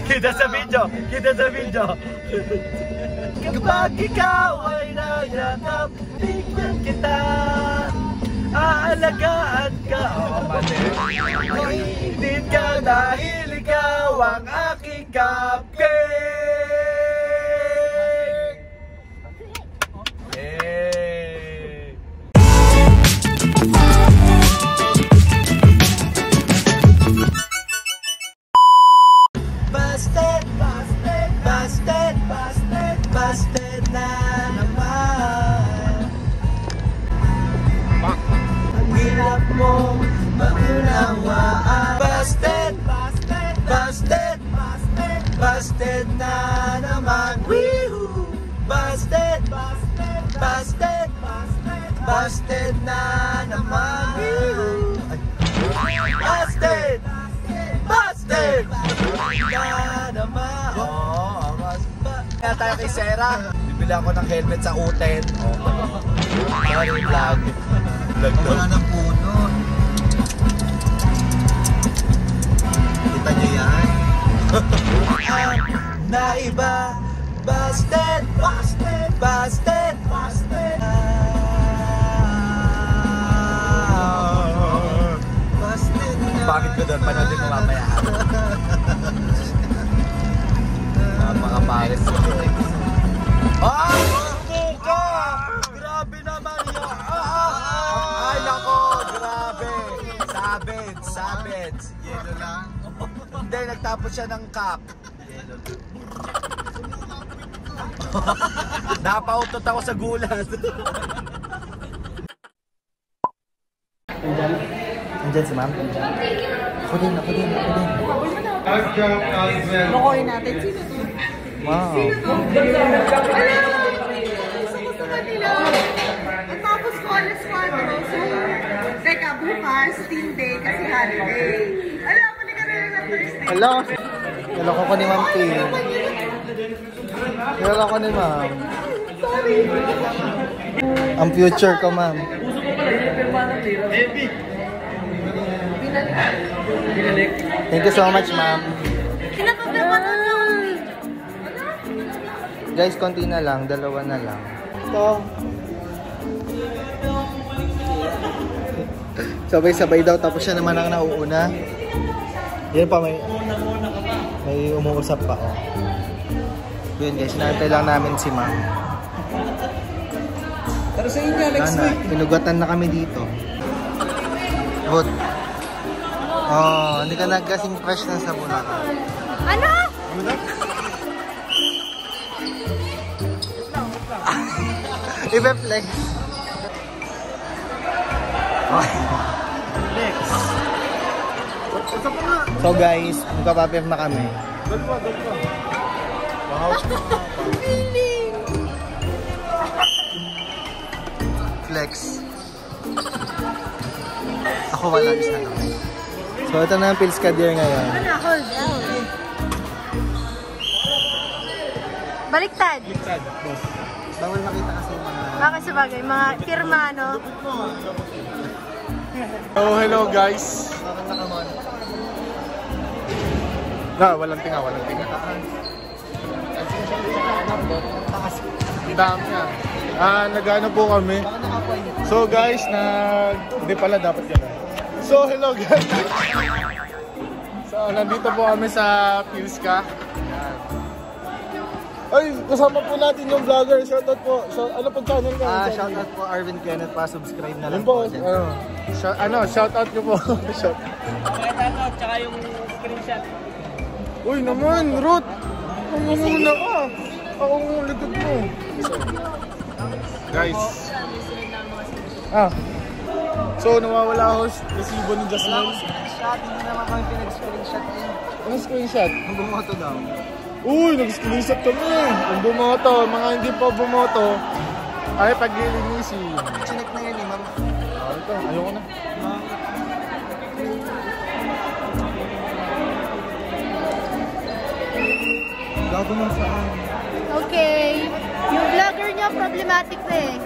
Kita sa video! Kita sa video! Kapag ikaw ay nagyakap, tingnan kita, aalagaan ka. Mahihindin ka dahil ikaw ang aking cupcake. Busted, busted, busted, busted, busted na naman. Ang hirap mo maunawaan. Busted, busted, busted, busted, busted na naman. Woohoo! Busted, busted, busted, busted, busted na naman. Woohoo! Busted! Busted! Na naman! Oo, kaya tayo kay Sarah. Bibili ako ng helmet sa uten. Sorry, vlog. Vlog to. Wala ng puno. Kita nyo yan? Na iba. Busted! Busted! Busted! Busted! Bakit ko doon? Panoodin mo mamaya. Mga pares. Ay! Buka! Grabe naman yun! Ay nako! Grabe! Savage! Savage! Yelo lang? Hindi, nagtapos siya ng cup. Yelo lang. Napautot ako sa gulat. Andyan si ma'am? Ako din. Lokohin natin. Sino to? Wow. Sino to? Alam! Gusto ko sa kanila. At tapos ko alas 4. So, teka, bukas, team day kasi holiday. Alam, mali ka rin na Thursday. Hello? Naloko ko ni ma'am P. Naloko ko ni ma'am. Sorry. Ang future ko ma'am. Thank you so much, ma'am. Guys, konti na lang. Dalawa na lang. Ito. Sabay-sabay daw. Tapos siya naman ang nauuna. Yan pa, may umuusap pa. Oh. Yun guys, sinantay lang namin si ma'am. Pero sa inyo, next week. Pinugatan na kami dito. But, oh, hindi ka nagkasing fresh na sa Bulacan. Ano? Ibe-flex. So guys, magpapapirma kami. Flex. Ako wala, is na kami. So ito na ang Pils Kadir ngayon. Ano, hold down. Baliktad. Baliktad, boss. Bawal makita kasi mga... Bakit sa bagay? Mga pirma, no? Oh, hello guys. Bakit nakamon? Walang tinga. Ang dami niya. Nag-ano po kami. So guys, hindi pala dapat yan. So hello guys. So nandito po kami sa Pilska. Ay, kasama po natin yung vlogger. Shoutout po. Ano po channel nga? Shoutout po Arvin Kenneth pa. Subscribe na lang po. Shoutout nyo po. Shoutout, tsaka yung screenshot. Uy naman, Ruth. Muna ka. Ako ang likod mo. Guys. So nawawala ako resibo ni Jasmine. Hindi naman kami pinag-screenshot din. Ano screenshot? Ang bumoto daw. Uy, nag-screenshot kami. Ang bumoto, mga hindi pa bumoto, ay pag-ilinisi. Chinek na yan eh, ma'am. Ito, ayoko na. Gago mo saan? Okay. Yung vlogger niya problematic na eh.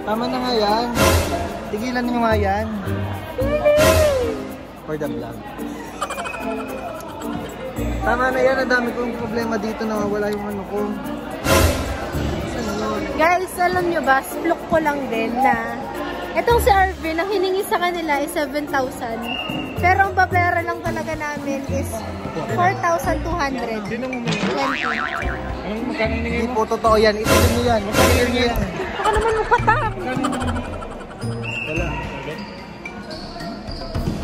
Tama na nga yan. Tigilan nyo nga yan. for the vlog. Tama na yan, ang dami kong problema dito na wala yung ano ko. Guys, alam nyo ba, splok ko lang din na itong si Arvin, ang hiningi sa kanila is 7,000. Pero ang papera lang talaga namin is 4,200. Sino mo may? 20. Anong magkano Hindi hiningin mo? po totoo yan, ituloy mo yan. Ituloy mo yan. Baka naman mapatak. Wala.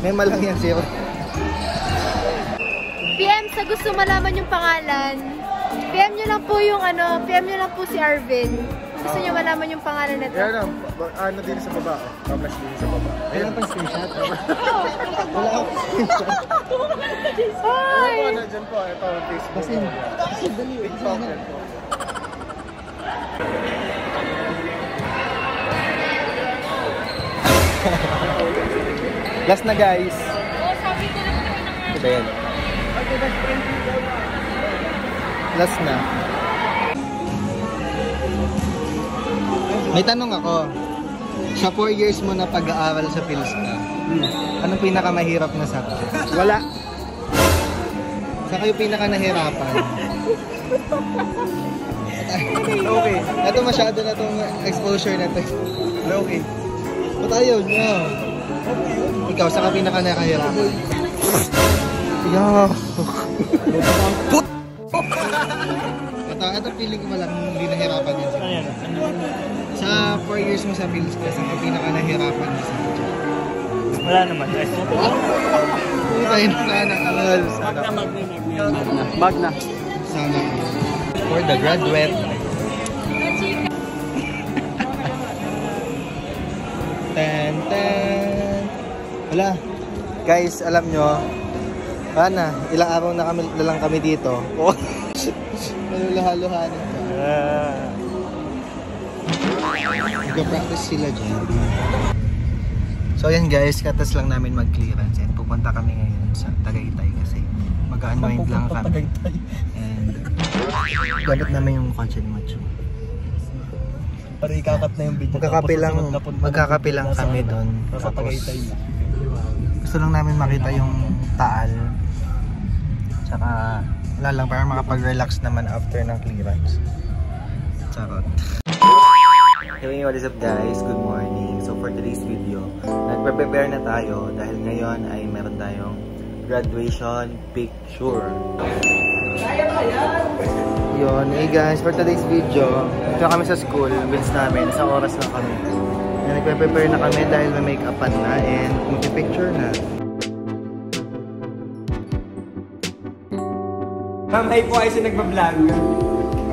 May malang yan, zero. PM sa gusto malaman yung pangalan. PM nyo lang po yung ano, PM nyo lang po si Arvin. Gusto nyo malaman yung pangalan na to. Yan ano din sa baba. Pamash din sa baba. Wala pang screenshot. Wala akong screenshot. Hi! Ano po, dyan po. Ito, Facebook. Kasi dali. TikTok yan po. Last na guys. Ito yan. Last na. May tanong ako. Sa 4 years mo na pag-aaral sa PhilSka, anong pinakamahirap na subject? Wala. Saan kayo pinaka-nahirapan? Okay. Ito masyado na itong exposure na ito. Okay. Ba't ayaw niya? Ikaw, saan ka pinaka-nahirapan? Put! Ito feeling ko malang hindi nahirapan yan. Sa 4 years mo sa PhilSka, saan ka pinaka-nahirapan na subject? Wala naman. Tayo na kanakal. Magna. Sana. For the graduate. Ten, ten. Wala. Guys, alam nyo, ilang araw na lang kami dito. Oh. Maluluha-luhanin ka. Nag-practice sila dyan. So ayan guys, katas lang namin mag-clearance and pupunta kami ngayon sa Tagaytay kasi mag-unwind lang kami. And gamit namin yung kotse ni Macho. Para ikakat na yung video. Magkakape lang kami doon. Tapos gusto lang namin makita yung Taal. Tsaka wala lang para makapag-relax naman after ng clearance. Charot. Hey, what is up guys? Good morning. So for today's video, nagpe-prepare na tayo dahil ngayon ay meron tayong graduation picture. Yun, hey guys, for today's video, ito kami sa school, bills namin, isang oras lang kami. Nagpe-prepare na kami dahil may make-upan na and mag-picture na. Mamay po ay nagpa-vlog.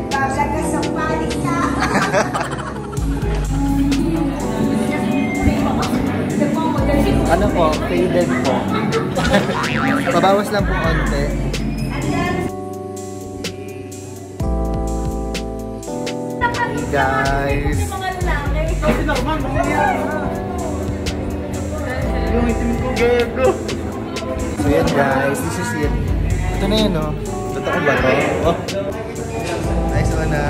Nagbablog ka sa palita. Ano po? Faded po. Pabawas lang po konti. Hey guys. Yung itim ko, gago. So yan guys, this is it. Ito na yun, no? Totoo ba to? Oh. Nice one na.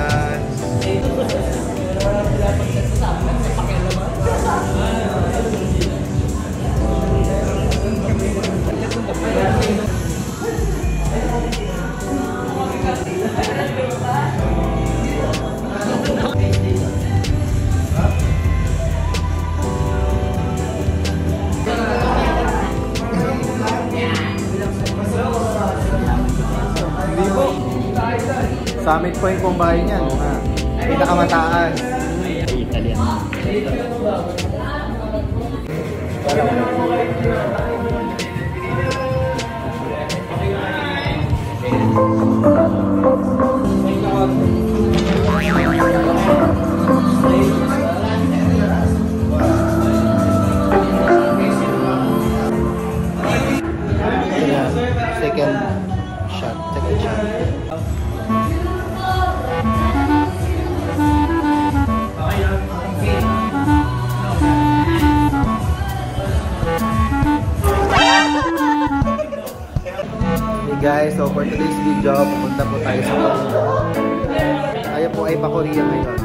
Summit Point pong bahay niyan. Pinakamataas. Second shot. Guys, so for today's video, pupunta po tayo sa Korea. Tayo po ay pa-Korea ngayon.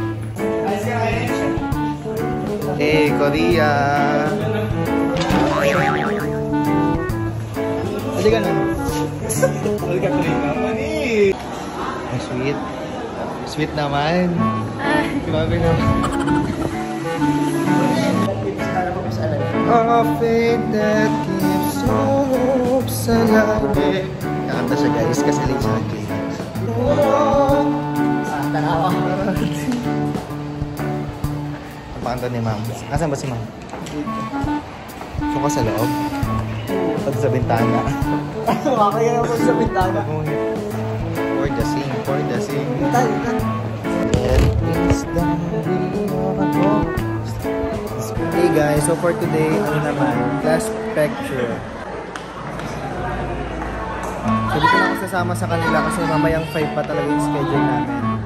Hey, Korea! Kasi ganun. Olga Trina. Ang sweet. Sweet naman. Grabe naman. A faith that keeps hopes alive. Kakanta siya guys kasi late siya nag-clinics. Ang pakanta ni ma'am. Asan ba si ma'am? So ka sa loob? Pag sa bintana. Makakaya naman sa bintana. For the sing, for the sing. Everything's done, we are. Hey guys, so for today, ano naman, last picture. So dito na ako sasama sa kanila kasi mamayang 5 pa talaga yung schedule namin.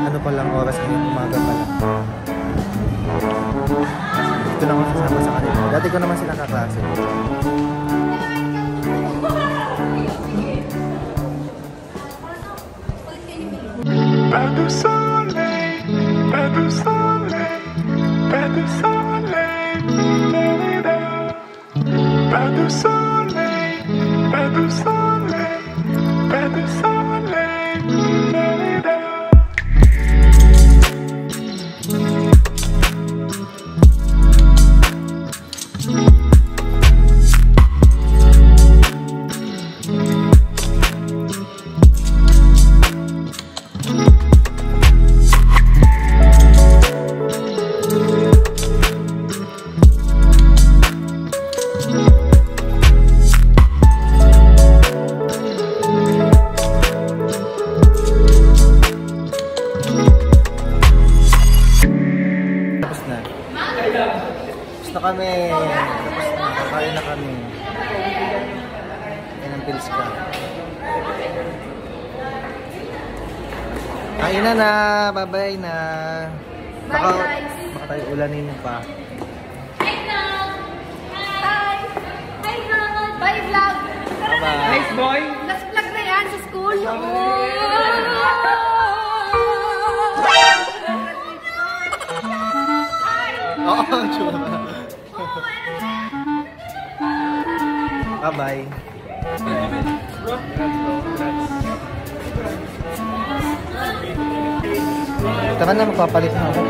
Ano pa lang oras ngayon, umaga pa lang. Dito na ako sasama sa kanila. Dati ko naman sila kaklase. Pas de soleil, pas de soleil, pas de soleil, pas de soleil, pas de soleil, pas de soleil. Tapos na kami. Tapos na. Kakain na kami. Yan ang pills ka. Kain na na. Bye-bye na. Baka tayo ulanin pa. Hi vlog! Hi! Hi vlog! Bye vlog! Bye-bye. Nice boy! Last vlog na yan sa school. Oo, sure. Bye-bye. Tara na, magpapalit na ako.